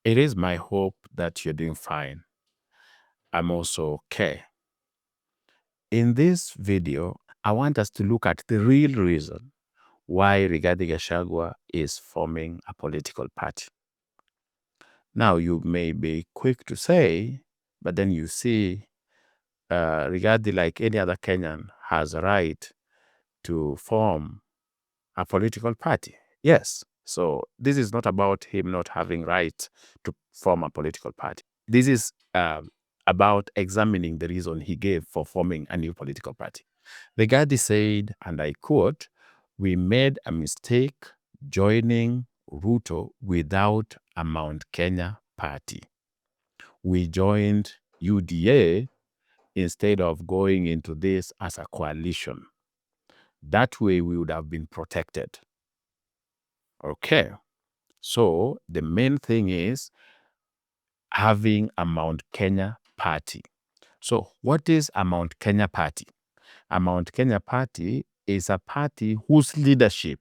It is my hope that you're doing fine. I'm also okay. In this video, I want us to look at the real reason why Rigathi Gachagua is forming a political party. Now, you may be quick to say, but then you see Rigathi, like any other Kenyan, has a right to form a political party. Yes. So this is not about him not having right to form a political party. This is about examining the reason he gave for forming a new political party. Rigathi said, and I quote, "We made a mistake joining Ruto without a Mount Kenya party. We joined UDA instead of going into this as a coalition. That way we would have been protected." Okay. So the main thing is having a Mount Kenya party. So what is a Mount Kenya party? A Mount Kenya party is a party whose leadership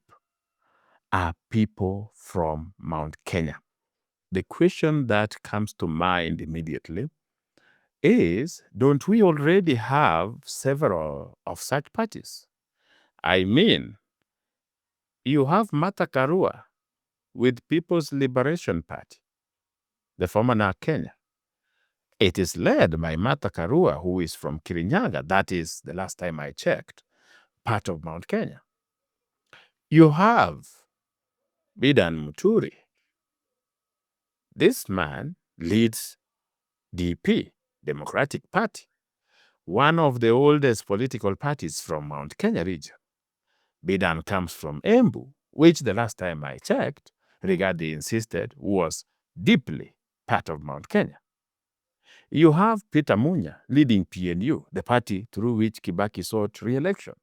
are people from Mount Kenya. The question that comes to mind immediately is, don't we already have several of such parties? I mean, you have Martha Karua with People's Liberation Party, the former NARC Kenya. It is led by Martha Karua, who is from Kirinyaga. That is, the last time I checked, part of Mount Kenya. You have Bidan Muturi. This man leads DP, Democratic Party, one of the oldest political parties from Mount Kenya region. Bidan comes from Embu, which the last time I checked, Rigathi insisted was deeply part of Mount Kenya. You have Peter Munya leading PNU, the party through which Kibaki sought re-election.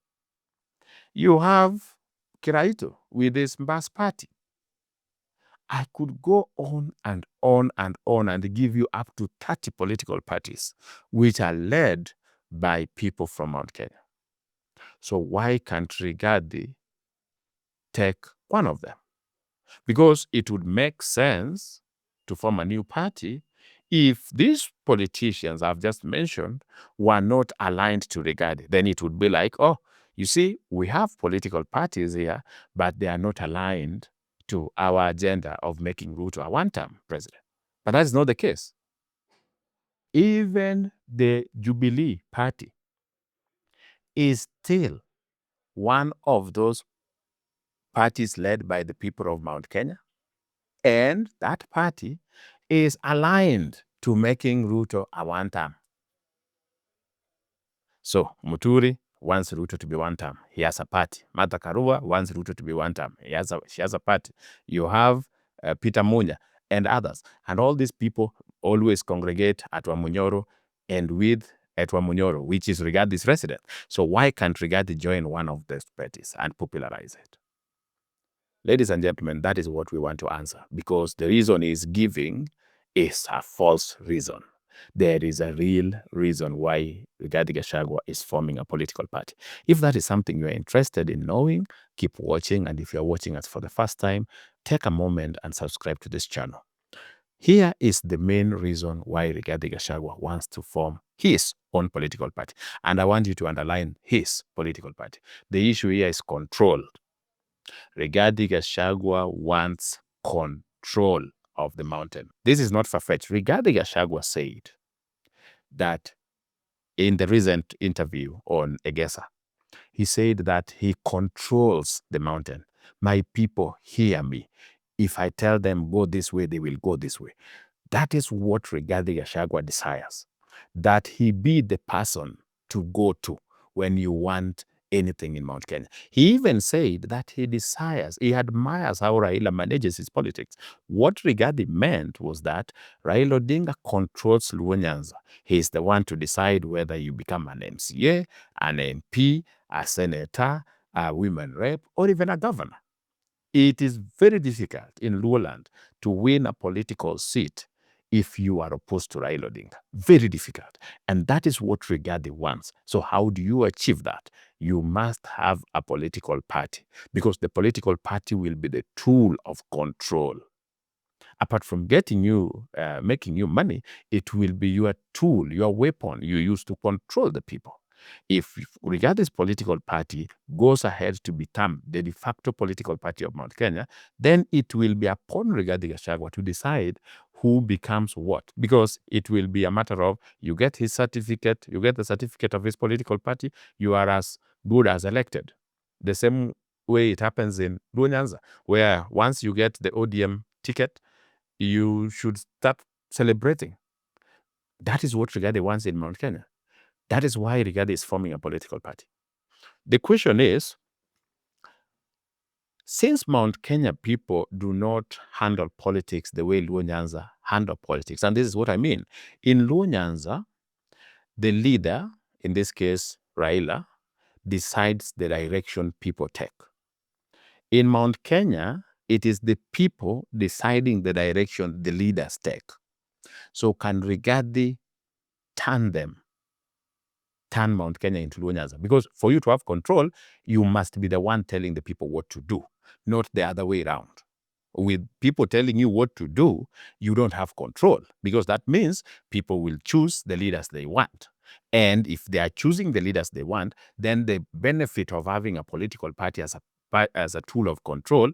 You have Kiraito with his Mbas party. I could go on and on and on and give you up to 30 political parties which are led by people from Mount Kenya. So why can't Rigathi take one of them? Because it would make sense to form a new party if these politicians I've just mentioned were not aligned to Rigathi. Then it would be like, oh, you see, we have political parties here, but they are not aligned to our agenda of making Ruto a one-term president. But that's not the case. Even the Jubilee Party is still one of those parties led by the people of Mount Kenya. And that party is aligned to making Ruto a one-term. So Muturi wants Ruto to be one-term. He has a party. Martha Karua wants Ruto to be one-term. She has a party. You have Peter Munya and others. And all these people always congregate at Wamunyoro and with at Wamunyoro, which is Rigathi's resident. So why can't Rigathi join one of those parties and popularize it? Ladies and gentlemen, that is what we want to answer, because the reason is giving is a false reason. There is a real reason why Rigathi Gachagua is forming a political party. If that is something you're interested in knowing, keep watching. And if you're watching us for the first time, take a moment and subscribe to this channel. Here is the main reason why Rigathi Gachagua wants to form his own political party. And I want you to underline his political party. The issue here is control. Rigathi Gachagua wants control of the mountain. This is not far-fetched. Rigathi Gachagua said that in the recent interview on Egesa, he said that he controls the mountain. My people hear me. If I tell them go this way, they will go this way. That is what Rigathi Gachagua desires, that he be the person to go to when you want anything in Mount Kenya. He even said that he admires how Raila manages his politics. What Rigathi meant was that Raila Odinga controls Luo Nyanza. He is the one to decide whether you become an MCA, an MP, a senator, a women rep, or even a governor. It is very difficult in Luoland to win a political seat if you are opposed to Raila Odinga. Very difficult. And that is what Rigathi wants. So how do you achieve that? You must have a political party, because the political party will be the tool of control. Apart from getting you, making you money, it will be your tool, your weapon you use to control the people. If Rigath's political party goes ahead to become the de facto political party of Mount Kenya, then it will be upon Rigathi Gachagua to decide who becomes what. Because it will be a matter of, you get his certificate, you get the certificate of his political party, you are as good as elected. The same way it happens in Luo Nyanza, where once you get the ODM ticket, you should start celebrating. That is what Rigathi wants in Mount Kenya. That is why Rigathi is forming a political party. The question is, since Mount Kenya people do not handle politics the way Luo Nyanza handle politics, and this is what I mean. In Luo Nyanza, the leader, in this case Raila, decides the direction people take. In Mount Kenya, it is the people deciding the direction the leaders take. So can Rigathi turn Mount Kenya into Luo Nyanza? Because for you to have control, you must be the one telling the people what to do, not the other way around. With people telling you what to do, you don't have control, because that means people will choose the leaders they want. And if they are choosing the leaders they want, then the benefit of having a political party as a tool of control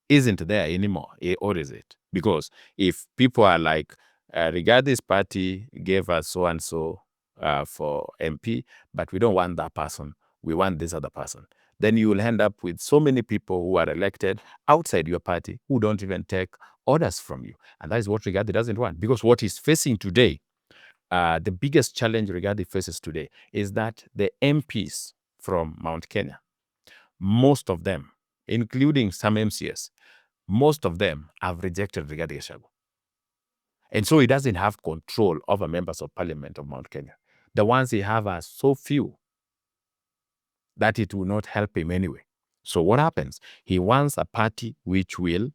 isn't there anymore, or is it? Because if people are like, Rigath's party gave us so-and-so for MP, but we don't want that person, we want this other person, then you will end up with so many people who are elected outside your party who don't even take orders from you. And that is what Rigathi doesn't want. Because what he's facing today, the biggest challenge Rigathi faces today is that the MPs from Mount Kenya, most of them, including some MCS, most of them have rejected Rigathi Gachagua. And so he doesn't have control over members of parliament of Mount Kenya. The ones he have are so few that it will not help him anyway. So what happens? He wants a party which will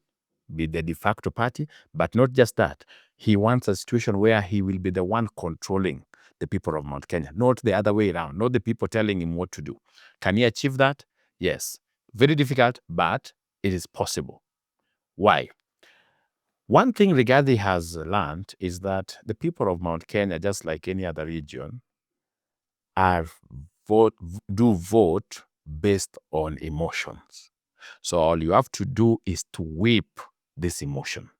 be the de facto party, but not just that. He wants a situation where he will be the one controlling the people of Mount Kenya, not the other way around, not the people telling him what to do. Can he achieve that? Yes. Very difficult, but it is possible. Why? One thing Rigathi has learned is that the people of Mount Kenya, just like any other region, do vote based on emotions. So all you have to do is to whip this emotion.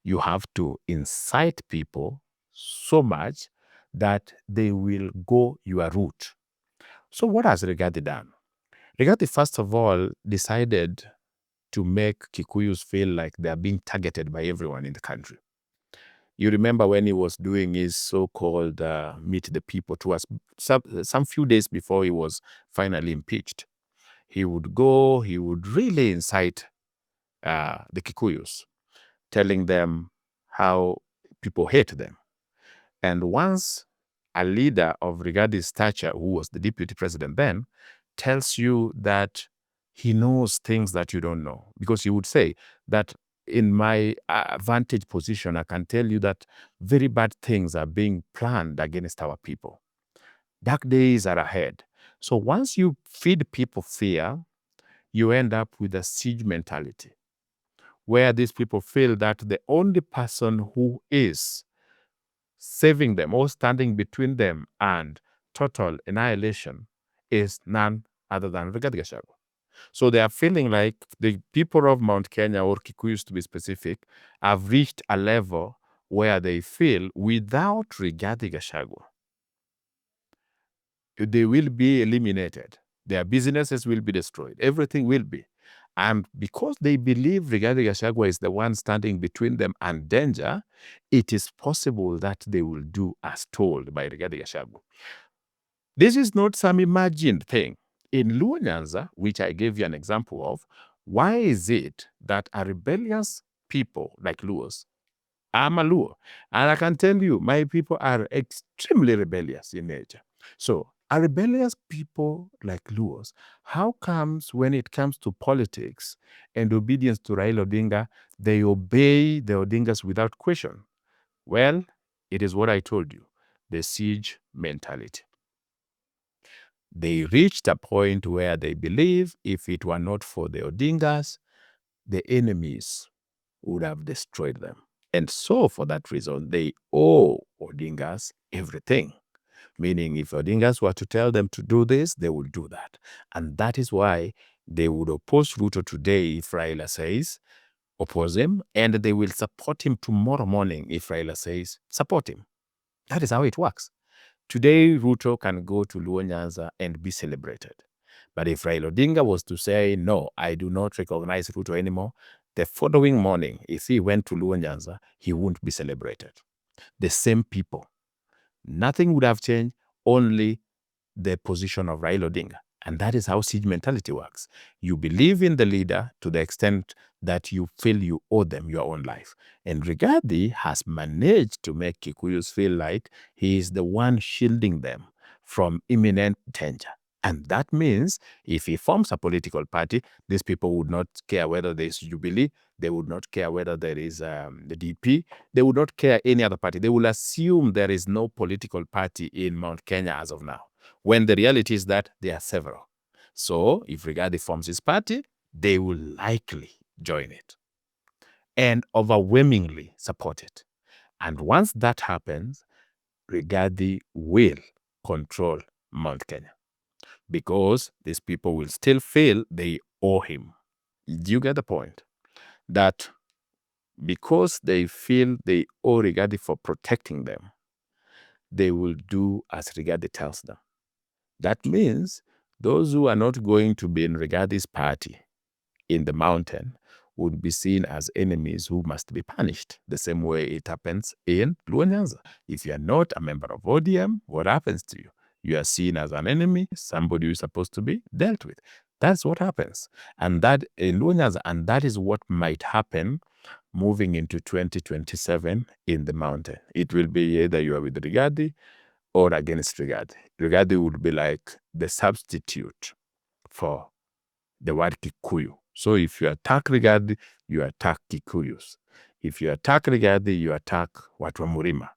You have to incite people so much that they will go your route. So what has Rigathi done? Rigathi, first of all, decided to make Kikuyus feel like they are being targeted by everyone in the country. You remember when he was doing his so-called Meet the People to us, some few days before he was finally impeached. He would go, he would really incite the Kikuyus, telling them how people hate them. And once a leader of Rigathi stature, who was the deputy president then, tells you that he knows things that you don't know, because he would say that in my vantage position, I can tell you that very bad things are being planned against our people. Dark days are ahead. So once you feed people fear, you end up with a siege mentality, where these people feel that the only person who is saving them or standing between them and total annihilation is none other than Rigathi Gachagua. So they are feeling like the people of Mount Kenya, or Kikuyus to be specific, have reached a level where they feel without Rigathi Gachagua, they will be eliminated. Their businesses will be destroyed. Everything will be. And because they believe Rigathi Gachagua is the one standing between them and danger, it is possible that they will do as told by Rigathi Gachagua. This is not some imagined thing. In Luo Nyanza, which I gave you an example of, why is it that a rebellious people like Luos, I'm a Luo, and I can tell you, my people are extremely rebellious in nature. So, a rebellious people like Luos, how comes when it comes to politics and obedience to Raila Odinga, they obey the Odingas without question? Well, it is what I told you, the siege mentality. They reached a point where they believe if it were not for the Odingas, the enemies would have destroyed them. And so for that reason, they owe Odingas everything. Meaning if Odingas were to tell them to do this, they would do that. And that is why they would oppose Ruto today if Raila says, oppose him, and they will support him tomorrow morning if Raila says, support him. That is how it works. Today, Ruto can go to Luo Nyanza and be celebrated. But if Raila Odinga was to say, no, I do not recognize Ruto anymore, the following morning, if he went to Luo Nyanza, he wouldn't be celebrated. The same people. Nothing would have changed, only the position of Raila Odinga. And that is how siege mentality works. You believe in the leader to the extent that you feel you owe them your own life. And Rigathi has managed to make Kikuyus feel like he is the one shielding them from imminent danger. And that means if he forms a political party, these people would not care whether there is Jubilee, they would not care whether there is the DP, they would not care any other party. They will assume there is no political party in Mount Kenya as of now, when the reality is that there are several. So if Rigathi forms his party, they will likely join it and overwhelmingly support it. And once that happens, Rigathi will control Mount Kenya, because these people will still feel they owe him. Do you get the point? That because they feel they owe Rigathi for protecting them, they will do as Rigathi tells them. That means those who are not going to be in Rigathi's party in the mountain would be seen as enemies who must be punished, the same way it happens in Luo Nyanza. If you are not a member of ODM, what happens to you? You are seen as an enemy, somebody who is supposed to be dealt with. That's what happens. And that in Luo Nyanza, and that is what might happen moving into 2027 in the mountain. It will be either you are with Rigathi or against Rigathi. Rigathi would be like the substitute for the word Kikuyu. So if you attack Rigathi, you attack Kikuyus. If you attack Rigathi, you attack watu wa Murima.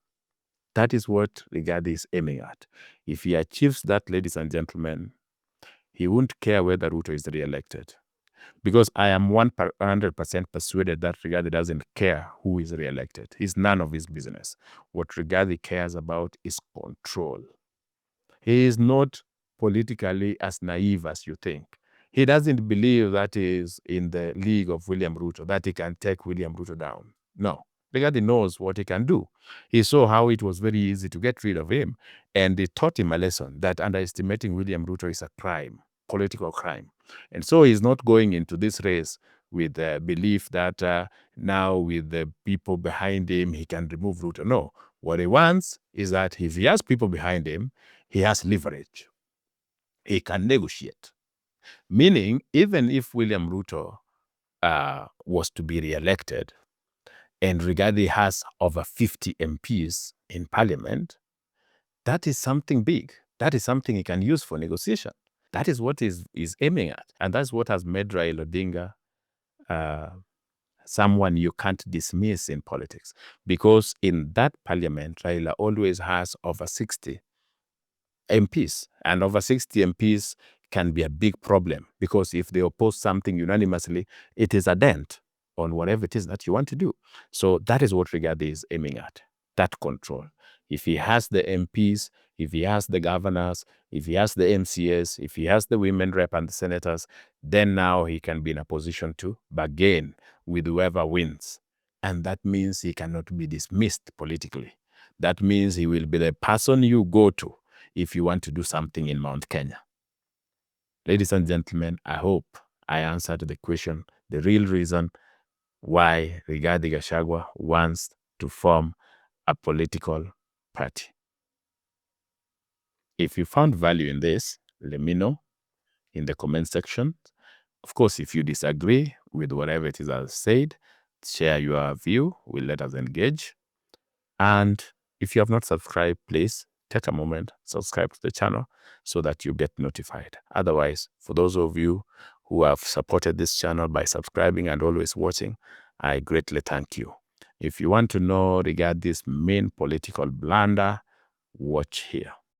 That is what Rigathi is aiming at. If he achieves that, ladies and gentlemen, he won't care whether Ruto is re-elected. Because I am 100% persuaded that Rigathi doesn't care who is re-elected. It's none of his business. What Rigathi cares about is control. He is not politically as naive as you think. He doesn't believe that he is in the league of William Ruto, that he can take William Ruto down. No. Rigathi knows what he can do. He saw how it was very easy to get rid of him, and it taught him a lesson that underestimating William Ruto is a crime, political crime. And so he's not going into this race with the belief that now with the people behind him, he can remove Ruto. No. What he wants is that if he has people behind him, he has leverage. He can negotiate. Meaning, even if William Ruto was to be re-elected, and Rigathi has over 50 MPs in parliament, that is something big. That is something he can use for negotiation. That is what he's aiming at. And that's what has made Raila Odinga someone you can't dismiss in politics. Because in that parliament, Raila always has over 60 MPs. And over 60 MPs can be a big problem, because if they oppose something unanimously, it is a dent on whatever it is that you want to do. So that is what Rigathi is aiming at, that control. If he has the MPs, if he has the governors, if he has the MCS, if he has the women rep and the senators, then now he can be in a position to bargain with whoever wins. And that means he cannot be dismissed politically. That means he will be the person you go to if you want to do something in Mount Kenya. Ladies and gentlemen, I hope I answered the question, the real reason why Rigathi Gachagua wants to form a political party. If you found value in this, let me know in the comment section. Of course, if you disagree with whatever it is I've said, share your view. We'll let us engage. And if you have not subscribed, please take a moment, subscribe to the channel so that you get notified. Otherwise, for those of you who have supported this channel by subscribing and always watching, I greatly thank you. If you want to know regarding this main political blunder, watch here.